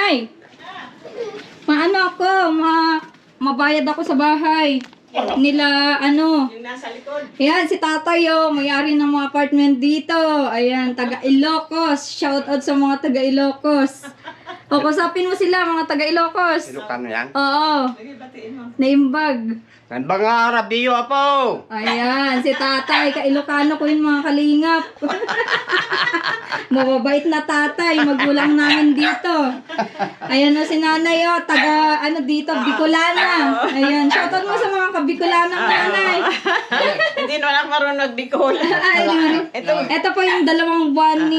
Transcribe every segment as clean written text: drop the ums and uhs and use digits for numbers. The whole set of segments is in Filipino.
nanay. Maano ako, mabayad ako sa bahay. Nila, ano. Yung nasa likod. Ayan, si tatay, oh, may-ari ng mga apartment dito. Ayan, taga Ilocos. Shout out sa mga taga Ilocos. O, kusapin mo sila, mga taga Ilocos. Ilocano yan? Oo, Lagi batiin mo. naimbag. Nandang nga Rabiyo apo! Ayan, si tatay, ka-Ilocano ko yung mga kalingap. Mababait na tatay, magulang namin dito. Ayan o si nanay o, taga ano dito, Bicolana. Ayan, shoutout mo sa mga ka-Bicolana nanay. Hindi naman ako marunong magbikol. Ito po yung 2 buwan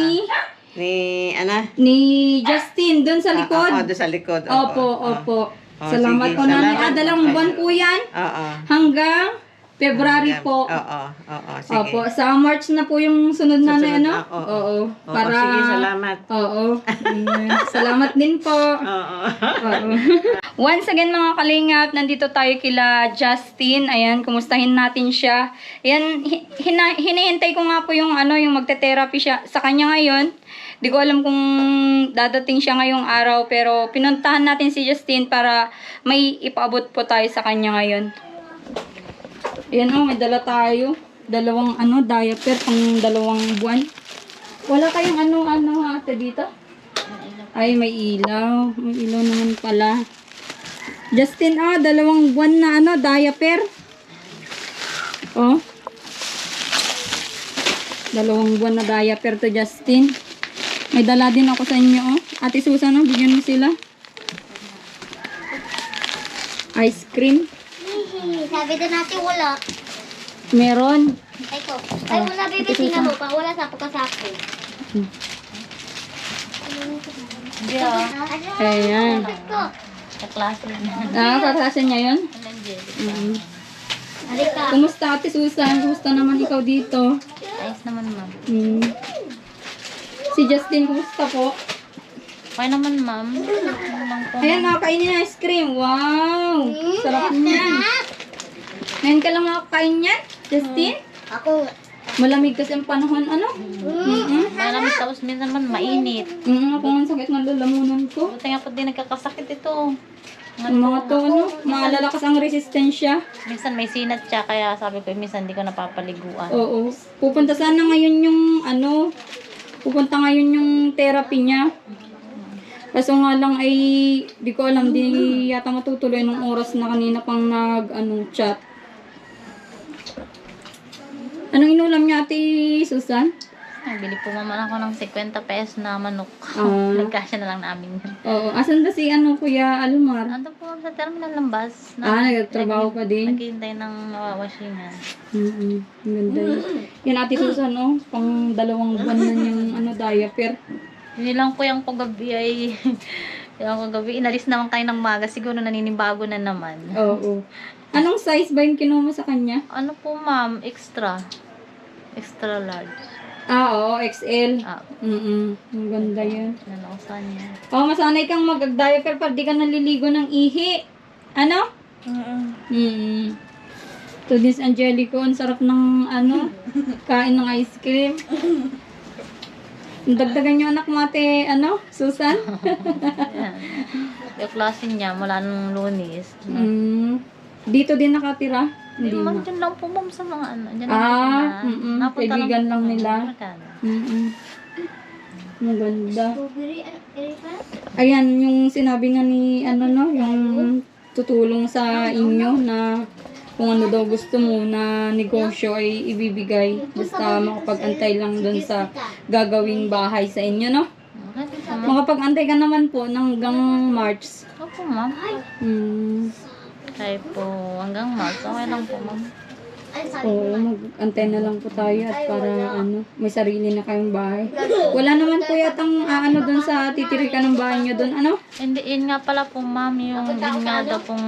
ni Justin, dun sa likod. Oo, doon sa likod. Opo. Oh, Salamat sige, po nanay. salamat. 2 buwan po yan. Oo. Hanggang February po. Oo. Sige. Opo, sa March na po yung sunod na Susunod ano? na, oo. Oo. Oo, sige, salamat. Oo. Salamat din po. Oo. Oo. Once again mga kalingap, nandito tayo kila Justin. Ayan, kumustahin natin siya. Ayan, hinihintay ko nga po yung yung magte-therapy siya sa kanya ngayon. Di ko alam kung dadating siya ngayong araw, pero pinuntahan natin si Justin para may ipaabot po tayo sa kanya ngayon. Ayan may dala tayo. 2 diaper pang 2 buwan. Wala kayong ate dito? Ay, may ilaw. May ilaw naman pala. Justin, 2 buwan na diaper. Oh. 2 buwan na diaper to Justin. May dala din ako sa inyo, Ate Susan, bigyan mo sila. Ice cream. Sabi din natin wala. Meron. Ay ko. Ay wala bebe, tingnan mo pa. Wala sa pagkasako. Ayan. Kaklase na. Kaklase niya yun? Halika. Kumusta Ate Susan? Kumusta naman ikaw dito? Ayos naman ma'am. Si Justin, kumusta po? Okay naman ma'am. Ayan, nakakainin ng ice cream. Wow! Sarap niyan. Ngayon ka lang makakain niyan, Justin? Ako. Malamig kasi ang panahon, Malamig tapos minsan naman mainit. Ako nga sakit ng lalamunan ko. Buti nga po din nagkakasakit ito. Ang mga to, malalakas ang resistensya. Minsan may sinat siya kaya sabi ko minsan hindi ko napapaliguan. Oo. Pupunta sana ngayon yung pupunta ngayon yung therapy niya. Kaso nga lang ay di ko alam, di yata matutuloy nung oras na kanina pang chat. Anong inulam niya Ate Susan? Bili po naman ako ng 50 pesos na manok. Nagkasya na lang namin yun. Oo. Asan ba si Kuya Alumar? Ando po sa terminal ng bus. Nagtatrabaho ka din? Naghihintay ng mawawashingan. Ang ganda yun. Yan Ate Susan, pang 2 buwan na yung diaper. Yun lang po yung kagabi ay yung kagabi. Inalis naman kayo ng maga. Siguro naninibago na naman. Oo. Anong size ba yung kinuha mo sa kanya? Ano po ma'am? Extra. Extra large. Oo, XL. Ah, Ang ganda yun. nalausan niya. Masanay kang mag-diaper pag di ka naliligo ng ihi. Ano? To this Angelico, ang sarap ng kain ng ice cream. Dagdagan nyo anak mo Ate, Susan? Yan. Yung klase niya mula nung Lunes. Dito din nakatira? Hindi Hindi ma'am, na. dyan lang po ma'am sa mga Dyan lang po Kaibigan lang po. nila. Magkano? Ang ganda. Ayan, yung sinabi nga ni, yung tutulong sa inyo na kung ano daw gusto mo na negosyo ay ibibigay. Basta makapag-antay lang dun sa gagawing bahay sa inyo, no? Makapag-antay ka naman po hanggang March. Opo ma'am. Kaya po hanggang March. Okay lang po ma'am. Oo, mag-antay na lang po tayo at para may sarili na kayong bahay. Wala naman po yatang dun sa titirikan ng bahay nyo dun, Hindi, yun nga pala po ma'am, yun nga daw pong,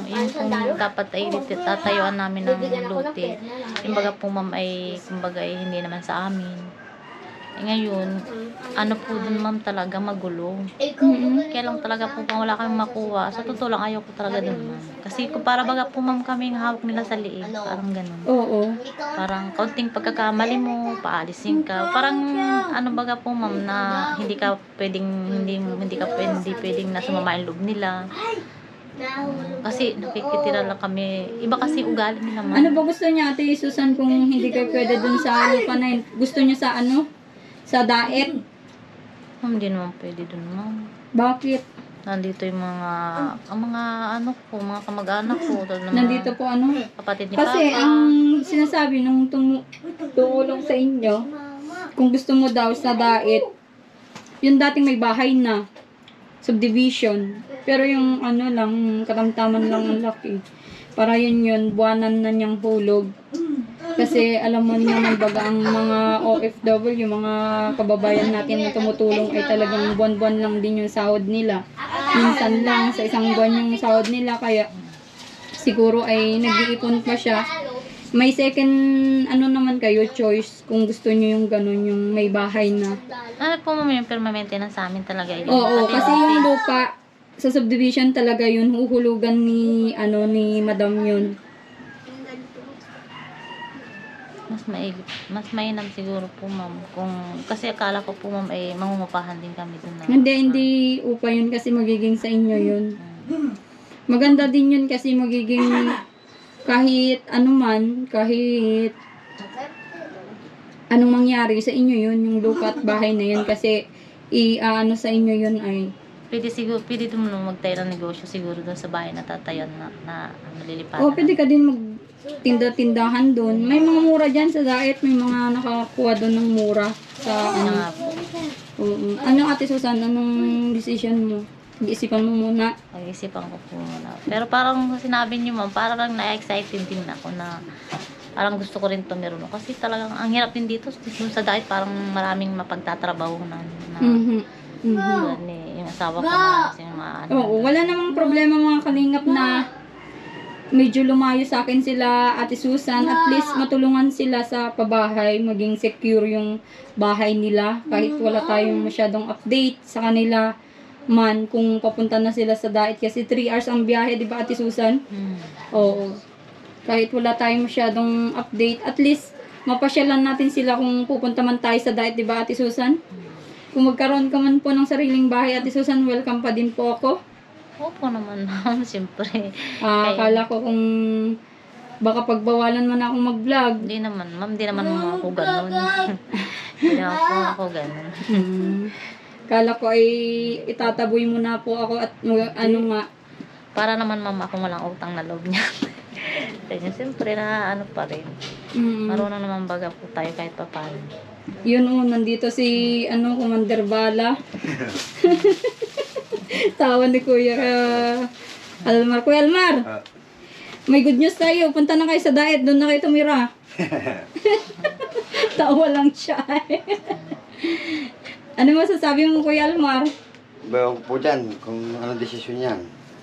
yun pong dapat ay tatayuan namin ng lote. Kumbaga po ma'am ay, kumbaga ay hindi naman sa amin. Ngayon, ano po dun ma'am talaga magulo. Kaya lang talaga po kung wala kami makuha. Sa totoo lang ayaw ko talaga dun ma'am. Kasi kung para baga po ma'am kaming hawak nila sa liig. Parang ganun. Oo. Parang kaunting pagkakamali mo, paalisin ka. Parang ano baga po ma'am na hindi ka pwedeng hindi pwedeng na sumama yung loob nila. Kasi nakikitira lang kami. Iba kasi ugali nila ma'am. Ano ba gusto niya, Ate Susan, kung hindi kayo pwede dun sa lupa na yun? Gusto niya sa ano? Sa daet? Ma'am, hindi naman pwede dun ma'am. Bakit? Nandito yung ang mga ano ko, mga kamag-anak ko. Nandito po ano? Kapatid ni Kasi Papa. ang sinasabi nung tumulong sa inyo, kung gusto mo daw sa daet, yung dating may bahay na, subdivision. Pero yung ano lang, katamtaman lang ang laki. Para yun, buwanan na niyang hulog. Kasi alam mo naman baga ang mga OFW, mga kababayan natin na tumutulong ay talagang buwan-buwan lang din yung sahod nila. Minsan lang sa isang buwan yung sahod nila, kaya siguro ay nag-iipon pa siya. May second ano naman kayo choice kung gusto niyo yung ganun, yung may bahay na. Ano po ma'am yung permanente na sa amin talaga yun. Oo, kasi yung lupa sa subdivision talaga yun, huhulugan ni ni Madam yun. Mas mainam siguro po ma'am kung kasi akala ko po ma'am ay mangungupahan din kami doon na. Hindi upa yun kasi magiging sa inyo yun. Maganda din yun kasi magiging kahit kahit anong mangyari sa inyo yun, yung lupa at bahay na yun kasi sa inyo yun ay Pwede tumulong magtayo ng negosyo siguro doon sa bahay na tatayan na lilipatan. pwede ka din magtinda-tindahan doon. May mga mura dyan sa diet, may mga nakakuha doon ng mura sa Ano nga po. Oo. Ano Ate Susan, anong decision mo? Mag-isipan mo muna. Pag-isipan ko po muna. Pero parang sinabi niyo ma'am, parang na-excited din ako na parang gusto ko rin tumiro. Kasi talagang ang hirap din dito sa diet, parang maraming mapagtatrabaho na yung asawa ko na kasi mga ano. Oo, wala namang problema mga kalingap na medyo lumayo sa akin sila Ate Susan. At least matulungan sila sa pabahay, maging secure yung bahay nila. Kahit wala tayong masyadong update sa kanila man kung papunta na sila sa diet. Kasi 3 hours ang biyahe, di ba Ate Susan? Oo. Kahit wala tayong masyadong update, at least mapasyalan natin sila kung pupunta man tayo sa diet, di ba Ate Susan? Kung magkaroon ka man po ng sariling bahay, Ate Susan, welcome pa din po ako. Opo naman ma'am, siyempre. Akala ko kung baka pagbawalan man akong mag-vlog. Hindi naman ma'am, hindi naman ako ganun. Hindi naman po ako ganun. Kala ko ay itataboy mo na po ako at ano nga. Para naman ma'am ako walang utang na loob niya. Kaya siyempre na ano pa rin. Marunong naman baga po tayo kahit pa paano. Yun nandito si Commander Bala. Tawa ni Kuya Almar. Kuya Almar, may good news tayo. Punta na kayo sa diet. Doon na kayo tumira. Tawa lang siya. Ano masasabi mo, Kuya Almar? Bago po dyan, kung anong desisyon yan.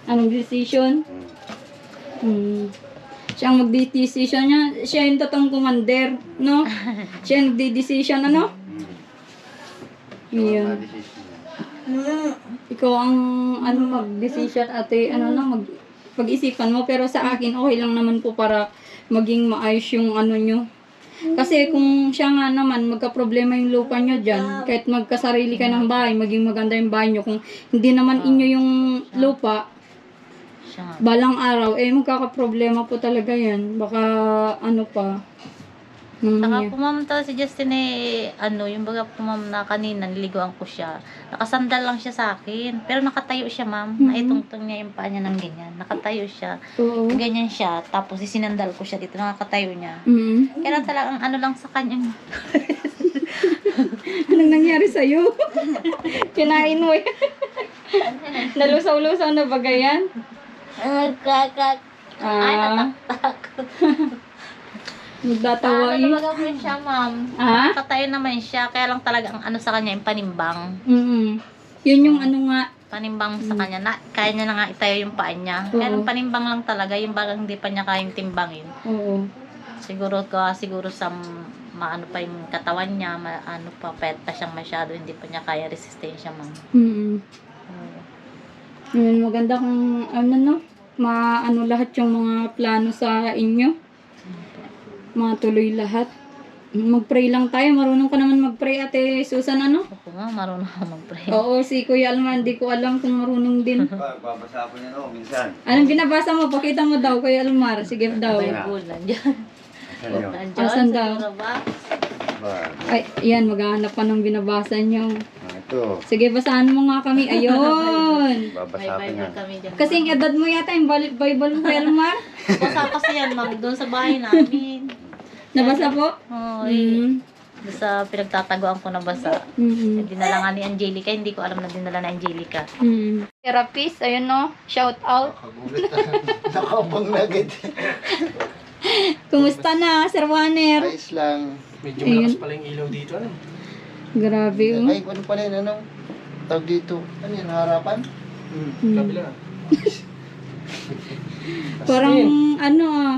Anong decision? Siya ang mag-decision niya. Siya yung totoong commander, no? Siya yung decision, ano? Yun. Anong desisyon yan? Ikaw ang mag-decision, ate, pag-isipan mo. Pero sa akin, okay lang naman po para maging maayos yung nyo. Kasi kung siya nga naman, magka-problema yung lupa nyo dyan, kahit magkasarili ka ng bahay, maging maganda yung bahay nyo. Kung hindi naman inyo yung lupa, balang araw, magkakaproblema po talaga yan. Baka pa. Saka po ma'am, si Justin yung baga po ma'am na kanina, niliguan ko siya. Nakasandal lang siya sa akin. Pero nakatayo siya ma'am. Naitungtong niya yung paa niya ng ganyan. Nakatayo siya. Oo. Ganyan siya. Tapos sinandal ko siya dito. Nakakatayo niya. Kaya talagang ano sa kanya. Anong nangyari sa'yo? Kinain mo yan. Nalusaw-lusaw na ba yan? Nagdatawa Ano baga po siya ma'am. Nakatayo naman siya. Kaya lang talagang sa kanya yung panimbang. Yun yung nga. Panimbang sa kanya. Kaya niya na nga itayo yung paa niya. Kaya lang panimbang lang talaga. Yung bagang hindi pa niya kayang timbangin. Oo. Siguro maano pa yung katawan niya, maano pa, payat pa siyang masyado, hindi pa niya kaya resistensya, ma'am. Mm. Oo. Yun, maganda kung ano no, maano lahat yung mga plano sa inyo. Matuloy lahat. Mag-pray lang tayo. Marunong ka naman mag-pray, Ate Susan, ano? Ako nga, marunong ako mag-pray. Oo, si Kuya Alman, di ko alam kung marunong din. Babasa ko niya no, minsan. Anong binabasa mo? Pakita mo daw, Kuya Almar. Sige daw. Bible, nandiyan. Asan yun? Nandiyan, Asan sa daw? Eurobag. Ba, Ay, yan, maghahanap pa ng binabasa niyo. ito. Sige, basahan mo nga kami. Ayun. May Babasa ko Bible niya. kami dyan. Kasi yung edad mo yata, yung Bible mo, Kuya Almar. Basa kasi yan, ma'am, doon sa bahay namin. Nabasa po? Oo, Mm. doon sa pinagtataguan ko nabasa. Mm. Dinala nga ni Angelica, hindi ko alam na dinala ni Angelica. Mm. Therapist, ayun no, shout out. Nakagulat na. Nakabang na agad. Kumusta na, Sir Warner? Ayos lang. Medyo malakas pala yung ilaw dito, ano? Grabe, oh. Ay, ano pala yun, ano? Tawag dito. Ano yan, harapan? Mm. Kabila. Parang, ano ah,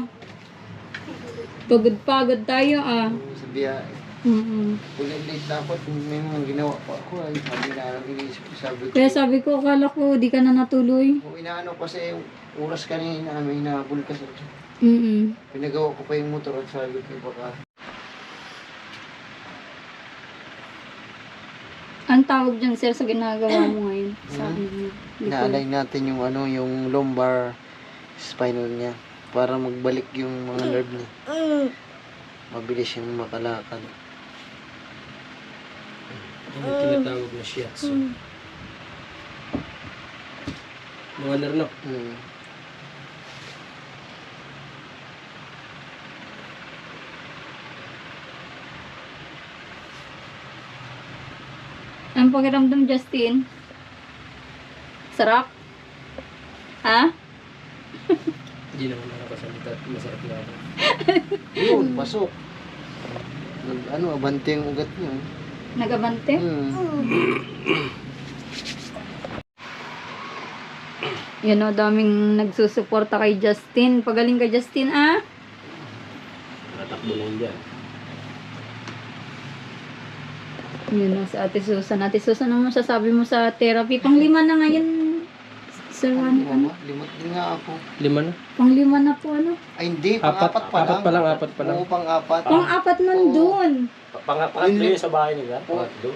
pagod-pagod tayo ah. Sa biyahe. Mm-mm. Ulit-lit dapat may mga ginawa pa ako. Ay, sabi na lang iniisip ko. Sabi ko. Kaya sabi ko, akala ko, di ka na natuloy. Kung inaano kasi yung oras kanina, may hinabol kasi. Mm-mm. Pinagawa ko pa yung motor at sabi ko baka. Ang tawag dyan, sir, sa ginagawa mo ngayon? Sa ano? Inaalay natin yung ano, yung lumbar spinal niya para magbalik yung mga nerve niya. Mabilis yung makalakad. Yung tinatawag na shiatsu. Mga narnok. Ang pakiramdam, Justin? Sarap? Ha? Hindi naman nakasalita at masarap na ako. Yun, pasok. Ano, abante yung ugat niya. Nagabante? Yan o, daming nagsusuporta kay Justin. Pagaling ka, Justin, ah? Natakbo na yun dyan. Yun o, sa Ate Susan. Ate Susan, ano masasabi mo sa therapy? Panglima na ngayon, Sir Juan, ano? Limot din nga ako. 5 na? Panglima na po, ano? Ay, hindi. Pang-apat pa lang. Apat pa lang. Oo, pang-apat. Pang-apat nandun. Pangatlo yun sa bahay nila?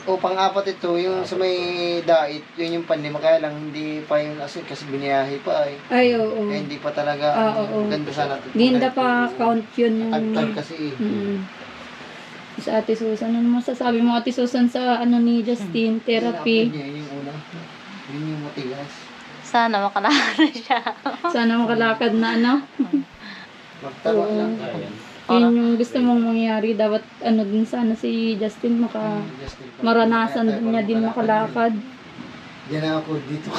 O, pang-apat ito, yung sa may dait, yun yung panlima. Kaya lang, hindi pa yung kasi biniyahe pa eh. Ay, oo. Kaya hindi pa talaga, Oo. ganda sana. Hindi pa count yun yung... Tag-tag kasi eh. Sa Ate Susan, ano masasabi mo, Ate Susan, sa ano ni Justin, therapy? Yun yung una. Yun yung matigas. Sana makalakad na siya. Sana makalakad na, ano? Magtaro lang. Yun yung gusto mong mangyari. Dapat, ano din sana si Justin, maranasan niya din makalakad. Yan na ako dito.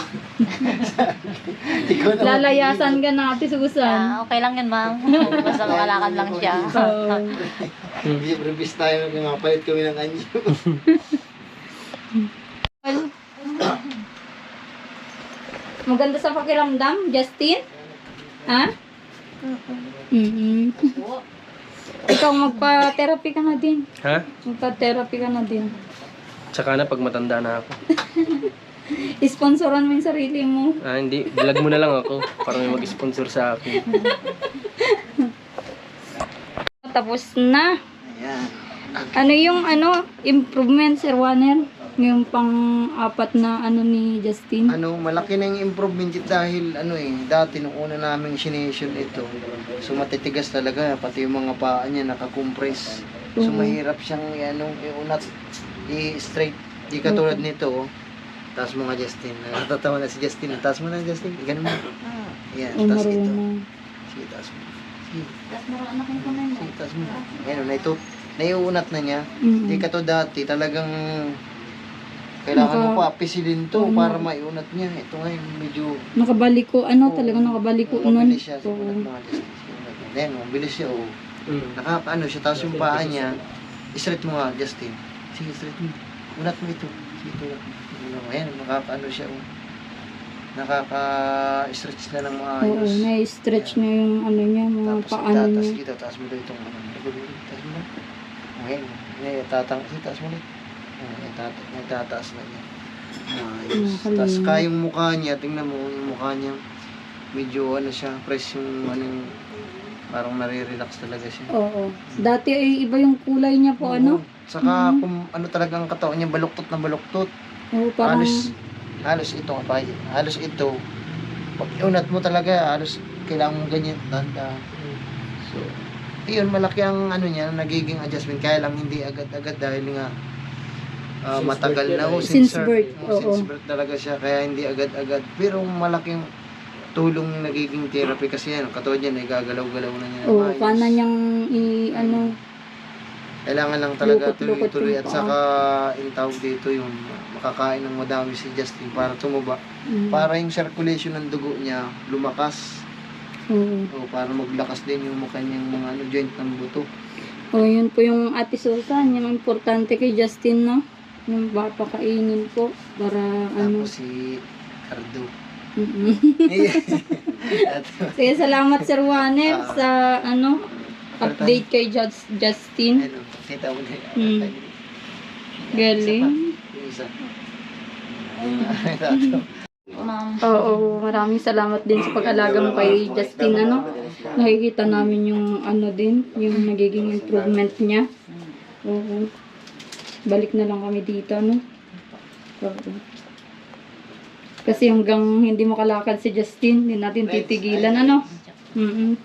Ikaw na Lalayasan ka na, Ate Susan. Okay lang yun, ma'am. Basta makalakad lang siya. Oo. Reviews tayo, nakapalit kami ng anyo. Maganda sa pakiramdam, Justin? Ha? Ikaw, magpa-therapy ka na din. Ha? Magpa-therapy ka na din. Tsaka na pag matanda na ako. Sponsoran mo yung sarili mo. Hindi. Vlog mo na lang ako para may mag-sponsor sa akin. Tapos na. Ayan. Ano yung improvement, Sir Warner? Yung pang-apat na ni Justin? Ano, malaki na yung improvement dahil dati nung una naming sinesyon ito. So matitigas talaga, pati yung mga paa niya nakakompress. So mahirap siyang iunat, i-straight. Di katulad nito, oh. Taas mo nga, Justin. Natatawa na si Justin. Taas mo na, Justin. Ganun mo. Ayan, taas ito. Sige, taas mo. Sige. Sige, taas mo. Ayan, naiunat na niya. Di katulad dati, talagang kailangan mo pa pisilin to para maiunat niya. Ito ngayon, medyo Nakabaliko, talagang nakabaliko nun. mabilis siya. Simulat mga Justin. Simulat mo. Ayan, mabilis siya, oh. Nakakaano siya, tapos yung paa niya, i-straight mo nga, Justin. Sige, straight mo. Unat mo ito. Sige, unat mo. Ayan, nakakaano siya, oh. Nakaka-stretch na ng maayos. Oo, na-stretch na yung niya, mga Tapos paano itatas niya. dito, taas mo daw itong taas mo na. Ngayon, itaas mo ulit. Itataas na niya. Ayos. Tapos kayong mukha niya, tingnan mo yung mukha niya. Medyo ano siya, fresh yung ano yung, parang nare-relax talaga siya. Oo. Dati ay iba yung kulay niya po, ano? Saka kung ano talaga ang katawan niya, baluktot na baluktot. Oo, parang... Halos ito, halos ito. Pag iunat mo talaga, halos kailangan mong ganyan, tanda. So, yun, malaki ang ano niya, nagiging adjustment. Kaya lang hindi agad-agad dahil nga matagal na. Since birth, Since birth talaga siya, kaya hindi agad-agad. Pero malaking tulong yung nagiging therapy kasi yan. Katulad yan, gagalaw-galaw na niya. Oo, maayos. paano niyang ano... Kailangan lang talaga Lukot-lukot tuloy-tuloy yung at paa. saka yung tawag dito yung makakain ng madami si Justin para tumaba. Mm. Para yung circulation ng dugo niya lumakas. Oo. O para maglakas din yung kanyang mga ano, joint ng buto. Oh, yun po yung Ate Susan, yung importante kay Justin, no? Yung papakainin po para ano. Tapos si Cardo. Mm-mm. At Sige, salamat Sir Juaner sa ano update kay Justin. ano, kita mo na Mm. Galing. yung isa. Ma'am. Oo, maraming salamat din sa pag-alaga mo kay Justin, ano. Nakikita namin yung ano din, yung nagiging improvement niya. Oo. Balik na lang kami dito, no. Oo. Kasi hanggang hindi makalakad si Justin, hindi natin titigilan, ano. Mm.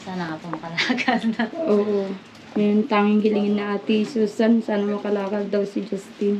Sana nga po makalakad na. Oo. Yung tanging hilingin na Ate Susan, sana makalakad daw si Justin.